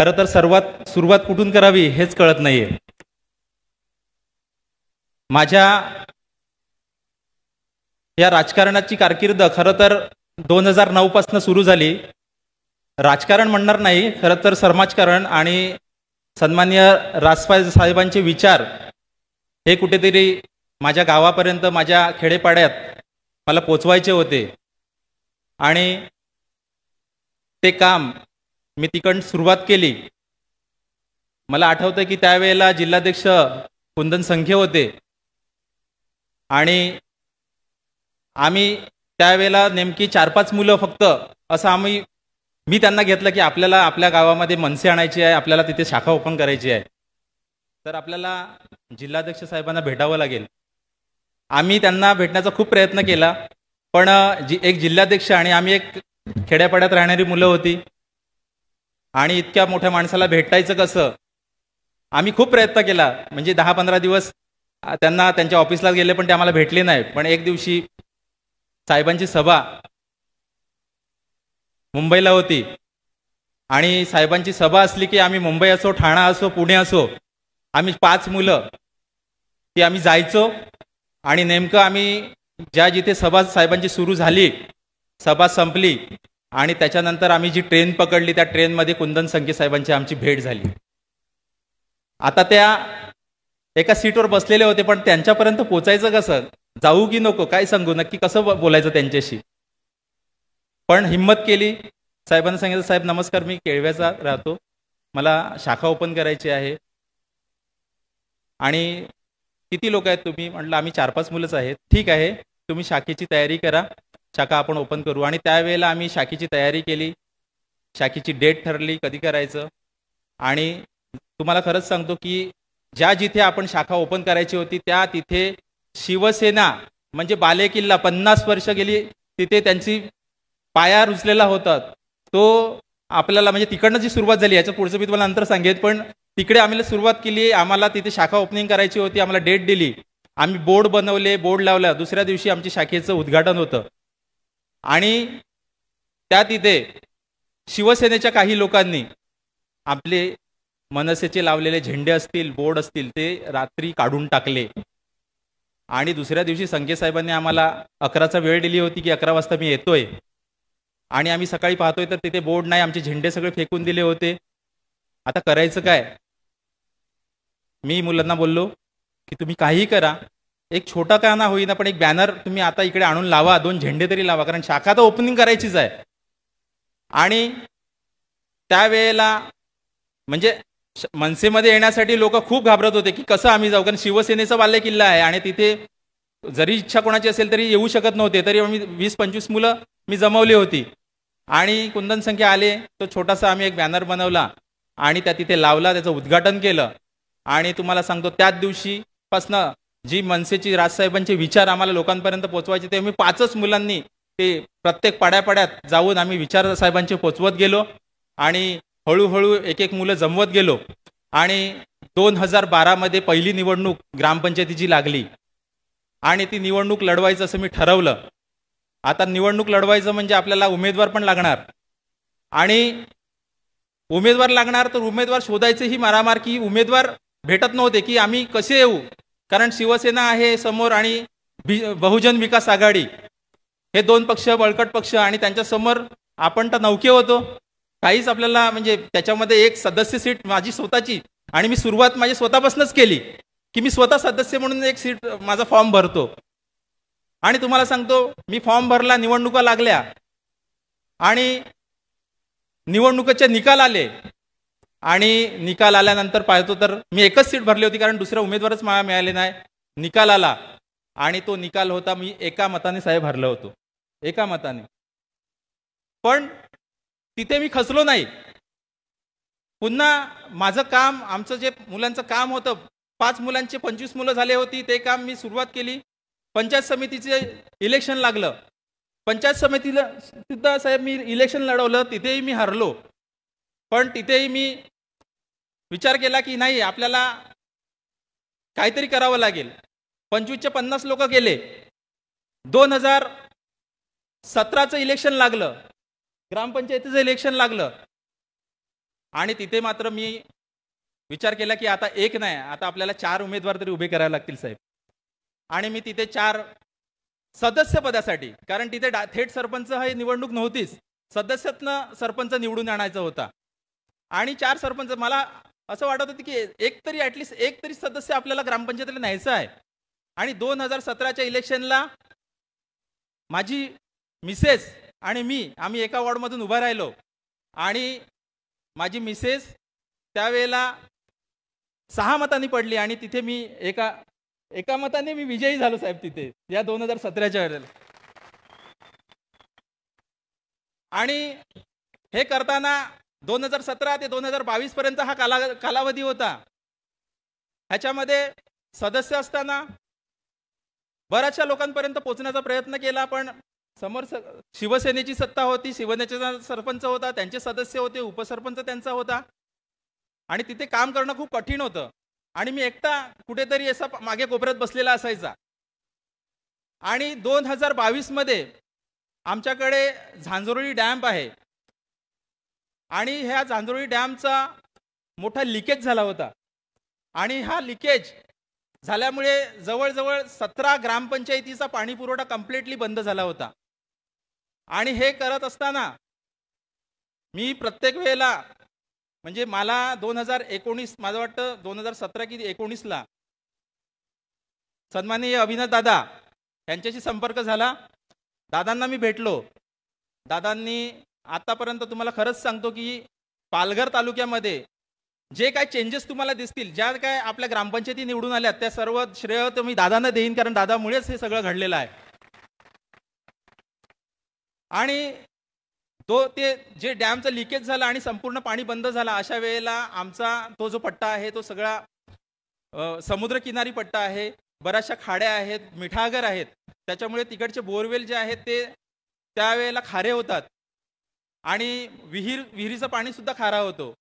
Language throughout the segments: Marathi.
खरं तर सुरुवात कुठून करावी हेच कळत नाहीये. माझ्या या राजकारणाची कारकीर्द खरं तर 2009 पासून सुरू झाली. राजकारण म्हणणार नाही, खरं तर समाजकारण आणि सन्माननीय राजपाल साहेबांचे विचार हे कुठेतरी माझ्या गावापर्यंत, माझ्या खेडेपाड्यात मला पोचवायचे होते. आणि ते काम मी तिकडून सुरुवात केली. मला आठवतं की त्यावेळेला जिल्हाध्यक्ष कुंदन संखे होते आणि आम्ही त्यावेळेला नेमकी 4-5 मुलं फक्त असं मी त्यांना घेतलं की आपल्याला आपल्या गावामध्ये मनसे आणायची आहे, आपल्याला तिथे शाखा ओपन करायची आहे, तर आपल्याला जिल्हाध्यक्ष साहेबांना भेटावं लागेल. आम्ही त्यांना भेटण्याचा खूप प्रयत्न केला, पण एक जिल्हाध्यक्ष आणि आम्ही एक खेड्यापाड्यात राहणारी मुलं होती आणि इतक्या मोठ्या माणसाला भेटायचं कसं, आम्ही खूप प्रयत्न केला. म्हणजे 10-15 दिवस त्यांना त्यांच्या ऑफिसला गेले पण ते आम्हाला भेटले नाही. पण एक दिवशी साहेबांची सभा मुंबईला होती आणि साहेबांची सभा असली की आम्ही मुंबई असो, ठाणा असो, पुणे असो, आम्ही 5 मुलं ती आम्ही जायचो. आणि नेमकं आम्ही जिथे सभा साहेबांची सुरू झाली, सभा संपली आणि त्याच्यानंतर आम्ही जी ट्रेन पकडली, त्या ट्रेनमध्ये कुंदन संखे साहेबांची आमची भेट झाली. आता त्या एका सीटवर बसलेले होते, पण त्यांच्यापर्यंत पोचायचं कसं, जाऊ की नको, काय सांगू, नक्की कसं बोलायचं त्यांच्याशी. पण हिम्मत केली. साहेबांना सांगितलं, साहेब नमस्कार, मी केळव्याचा राहतो, मला शाखा ओपन करायची आहे. आणि किती लोक आहेत तुम्ही? म्हटलं आम्ही 4-5 मुलंच आहेत. ठीक आहे, तुम्ही शाखेची तयारी करा, शाखा आपण ओपन करू. आणि त्यावेळेला आम्ही शाखेची तयारी केली, शाखेची डेट ठरली कधी करायचं. आणि तुम्हाला खरंच सांगतो की जिथे आपण शाखा ओपन करायची होती तिथे शिवसेना म्हणजे बालेकिल्ला 50 वर्ष गेली तिथे त्यांची पाया रुजलेला होता. तो आपल्याला म्हणजे तिकडनं जी सुरुवात झाली, याच्या पुढचं मी तुम्हाला नंतर सांगेन, पण तिकडे आम्ही सुरुवात केली. आम्हाला तिथे शाखा ओपनिंग करायची होती, आम्हाला डेट दिली, आम्ही बोर्ड बनवले, बोर्ड लावला. दुसऱ्या दिवशी आमची शाखेचं उद्घाटन होतं. आणि तिथे शिवसेनेच्या काही लोकांनी आपले मनसेचे लावलेले झेंडे असतील, बोर्ड असतील, ते रात्री काढून टाकले. आणि दुसऱ्या दिवशी संखे साहेबांनी आम्हाला 11चा वेळ दिली होती की 11 वाजता मी येतोय. आणि आम्ही सकाळी पाहतोय तर तिथे बोर्ड नाही, आमचे झेंडे सगळे फेकून दिले होते. आता करायचं काय? मी मुलांना बोललो की तुम्ही काहीही करा, एक छोटा का ना होईना पण एक बॅनर तुम्ही आता इकडे आणून लावा, 2 झेंडे तरी लावा, कारण शाखा तर ओपनिंग करायचीच आहे. आणि त्यावेळेला म्हणजे मनसेमध्ये येण्यासाठी लोक खूप घाबरत होते की कसं आम्ही जाऊ, कारण शिवसेनेचा बालेकिल्ला आहे आणि तिथे जरी इच्छा कोणाची असेल तरी येऊ शकत नव्हते. तरी आम्ही 20-25 मुलं मी जमवली होती. आणि कुंदन संखे आले, तो छोटासा आम्ही एक बॅनर बनवला आणि तिथे लावला, त्याचं उद्घाटन केलं. आणि तुम्हाला सांगतो त्याच दिवशीपासनं जी मनसेची राजसाहेबांचे विचार आम्हाला लोकांपर्यंत पोचवायचे ते मी 5च मुलांनी ते प्रत्येक पाड्यापाड्यात जाऊन आम्ही विचार साहेबांचे पोचवत गेलो. आणि हळूहळू एक मुलं जमवत गेलो. आणि 2012 पहिली निवडणूक ग्रामपंचायतीची लागली आणि ती निवडणूक लढवायचं असं मी ठरवलं. आता निवडणूक लढवायचं म्हणजे आपल्याला उमेदवार पण लागणार. आणि उमेदवार लागणार तर उमेदवार शोधायचं ही मारामार की उमेदवार भेटत नव्हते की आम्ही कसे येऊ, कारण शिवसेना आहे समोर आणि बहुजन विकास आघाडी हे 2 पक्ष बळकट पक्ष आणि त्यांच्यासमोर आपण तर नौके होतो. काहीच आपल्याला म्हणजे त्याच्यामध्ये एक सदस्य सीट माझी स्वतःची, आणि मी सुरुवात माझी स्वतःपासूनच केली की मी स्वतः सदस्य म्हणून एक सीट माझा फॉर्म भरतो. आणि तुम्हाला सांगतो मी फॉर्म भरला, निवडणुका लागल्या आणि निवडणुकीचे निकाल आले. आणि निकाल आल्यानंतर पाहतो तर मी एकच सीट भरली होती, कारण दुसरा उमेदवारच मला मिळाले नाही. निकाल आला आणि तो निकाल होता मी एका मताने साहेब हरलो होतो, एका मताने. पण तिथे मी खचलो नाही. पुन्हा माझं काम, आमचं जे मुलांचं काम होतं, 5 मुलांचे 25 मुलं झाले होती, ते काम मी सुरुवात केली. पंचायत समितीचे इलेक्शन लागलं, पंचायत समितीला सुद्धा साहेब मी इलेक्शन लढवलं, तिथेही मी हरलो. पण तिथेही मी विचार केला की नाही, आपल्याला काहीतरी करावं लागेल. 25चे 50 लोक गेले. 2017चं इलेक्शन लागलं, ग्रामपंचायतीचं इलेक्शन लागलं आणि तिथे मात्र मी विचार केला की आता एक नाही, आता आपल्याला 4 उमेदवार तरी उभे करावे लागतील साहेब. आणि मी तिथे 4 सदस्य पदासाठी, कारण तिथे थेट सरपंच ही निवडणूक नव्हतीच, सदस्यातनं सरपंच निवडून आणायचा होता. आणि 4 सरपंच, मला असं वाटत होतं की एक तरी ॲटलिस्ट एक तरी सदस्य आपल्याला ग्रामपंचायतीला न्यायचा आहे. आणि 2017च्या इलेक्शनला माझी मिसेस आणि आम्ही एका वॉर्डमधून उभा राहिलो आणि माझी मिसेस त्यावेळेला 6 मतांनी पडली आणि तिथे मी एका मताने मी विजयी झालो साहेब तिथे या 2017च्या वेळेला. आणि हे करताना 2017 ते 2022 पर्यंत हा कालावधी होता. ह्याच्यामध्ये सदस्य असताना बऱ्याचशा लोकांपर्यंत पोहोचण्याचा प्रयत्न केला, पण समोर शिवसेनेची सत्ता होती, शिवसेनेचा सरपंच होता, त्यांचे सदस्य होते, उपसरपंच त्यांचा होता आणि तिथे काम करणं खूप कठीण होतं. आणि मी एकटा कुठेतरी असा मागे कोपऱ्यात बसलेला असायचा. आणि 2022 मध्ये आमच्याकडे झांझरोळी डॅम आहे आणि ह्या झांझरोळी डॅमचा मोठा लिकेज झाला होता. आणि हा लिकेज झाल्यामुळे जवळजवळ 17 ग्रामपंचायतीचा पाणी पुरवठा कम्प्लिटली बंद झाला होता. आणि हे करत असताना मी प्रत्येक वेळेला, म्हणजे मला 2019, माझं वाटतं 2017 की 19ला सन्माननीय अविनाश दादा यांच्याशी संपर्क झाला. दादांना मी भेटलो. दादांनी आतापर्यंत तुम्हाला खरंच सांगतो की पालघर तालुक्यामध्ये जे काय चेंजेस तुम्हाला दिसतील, ज्या काय आपल्या ग्रामपंचायती निवडून आल्यात, त्या सर्व श्रेय तर मी दादांना देईन, कारण दादामुळेच हे सगळं घडलेलं आहे. आणि ते जे डॅमचं लिकेज झालं आणि संपूर्ण पाणी बंद झालं, अशा वेळेला आमचा तो जो पट्टा आहे तो सगळा समुद्रकिनारी पट्टा आहे, बऱ्याचशा खाड्या आहेत, मिठागर आहेत, त्याच्यामुळे तिकडचे बोरवेल जे आहेत ते त्यावेळेला खारे होतात आणि विहिरीचं पाणी सुद्धा खारा होतो.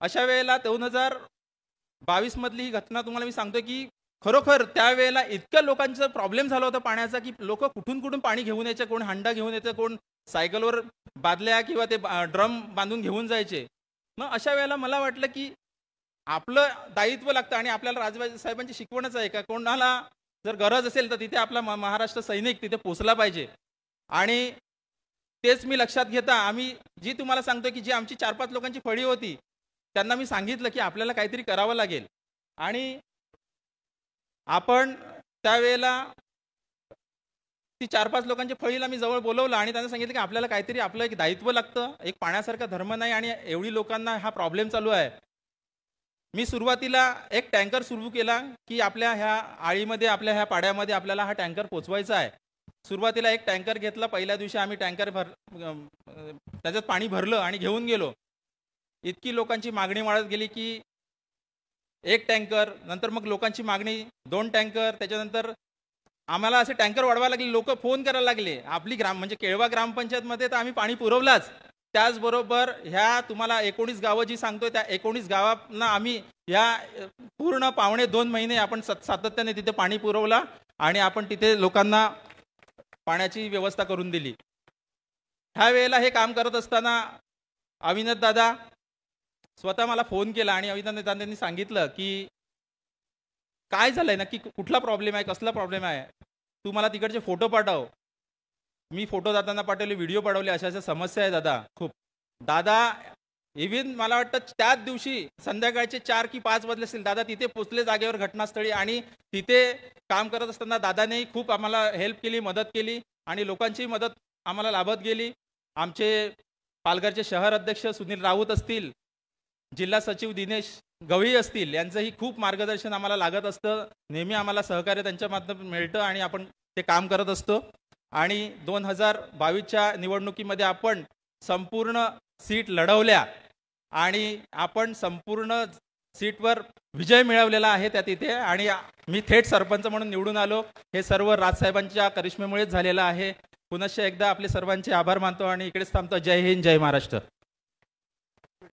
अशा वेळेला 2022 मधली ही घटना तुम्हाला मी सांगतो की खरोखर त्यावेळेला इतक्या लोकांचा प्रॉब्लेम झाला होता पाण्याचा की लोक कुठून कुठून पाणी घेऊन यायचे, कोण हांडा घेऊन यायचं, कोण सायकलवर बादल्या किंवा ते ड्रम बांधून घेऊन जायचे. मग अशा वेळेला मला वाटलं की आपलं दायित्व लागतं आणि आपल्याला राजबाई साहेबांची शिकवणच आहे का कोणाला जर गरज असेल तर तिथे आपला महाराष्ट्र सैनिक तिथे पोचला पाहिजे. आणि तेच मी लक्षात घेता आम्ही जी तुम्हाला सांगतो की जी आमची 4-5 लोकांची फळी होती त्यांना मी सांगितलं की आपल्याला काहीतरी करावं लागेल. आणि आपण त्यावेळेला ती 4-5 लोकांच्या फळीला मी जवळ बोलवलं आणि त्यांना सांगितलं की आपल्याला काहीतरी आपलं एक दायित्व लागतं, एक पाण्यासारखा धर्म नाही आणि एवढी लोकांना हा प्रॉब्लेम चालू आहे. मी सुरुवातीला एक टँकर सुरू केला की आपल्या ह्या आळीमध्ये, आपल्या ह्या पाड्यामध्ये आपल्याला हा टँकर पोचवायचा आहे. सुरुवातीला एक टँकर घेतला. पहिल्या दिवशी आम्ही टँकर त्याच्यात पाणी भरलं आणि घेऊन गेलो. इतकी लोकांची मागणी वाढत गेली की 1 टँकर, नंतर मग लोकांची मागणी 2 टँकर, त्याच्यानंतर आम्हाला असे टँकर वाढवायला लागले. लोक फोन करायला लागले. आपली म्हणजे केळवा ग्रामपंचायतमध्ये तर आम्ही पाणी पुरवलाच, त्याचबरोबर ह्या तुम्हाला 19 गावं जी सांगतोय त्या 19 गावांना आम्ही ह्या पूर्ण 1.5-2 महिने आपण सातत्याने तिथे पाणी पुरवला आणि आपण तिथे लोकांना पाण्याची व्यवस्था करून दिली. ह्या वेळेला हे काम करत असताना अविनाश दादा स्वतः मला फोन केला आणि अविनाश दादांनी सांगितलं की काय झालंय नक्की, कुठला प्रॉब्लेम आहे, कसला प्रॉब्लेम आहे, तू मला तिकडचे फोटो पाठव. मी फोटो दादांना पाठवले, व्हिडिओ पाठवले, अशा अशा समस्या आहे दादा खूप. दादा इव्हन मला वाटतं त्याच दिवशी संध्याकाळचे 4 की 5 वाजले असतील, दादा तिथे पोचले जागेवर घटनास्थळी आणि तिथे काम करत असताना दादानेही खूप आम्हाला हेल्प केली, मदत केली आणि लोकांची मदत आम्हाला लाभत गेली. आमचे पालघरचे शहर अध्यक्ष सुनील राऊत असतील, जिल्हा सचिव दिनेश गवळी असतील, यांचंही खूप मार्गदर्शन आम्हाला लागत असतं. नेहमी आम्हाला सहकार्य त्यांच्या माध्यमातून मिळतं आणि आपण ते काम करत असतो. आणि 2022च्या निवडणुकीमध्ये आपण संपूर्ण सीट लढवल्या आणि आपण संपूर्ण सीटवर विजय मिळवलेला आहे त्या तिथे. आणि मी थेट सरपंच म्हणून निवडून आलो. हे सर्व राजसाहेबांच्या करिश्मेमुळेच झालेलं आहे. पुनश्च एकदा आपले सर्वांचे आभार मानतो आणि इकडेच थांबतो. जय हिंद, जय महाराष्ट्र.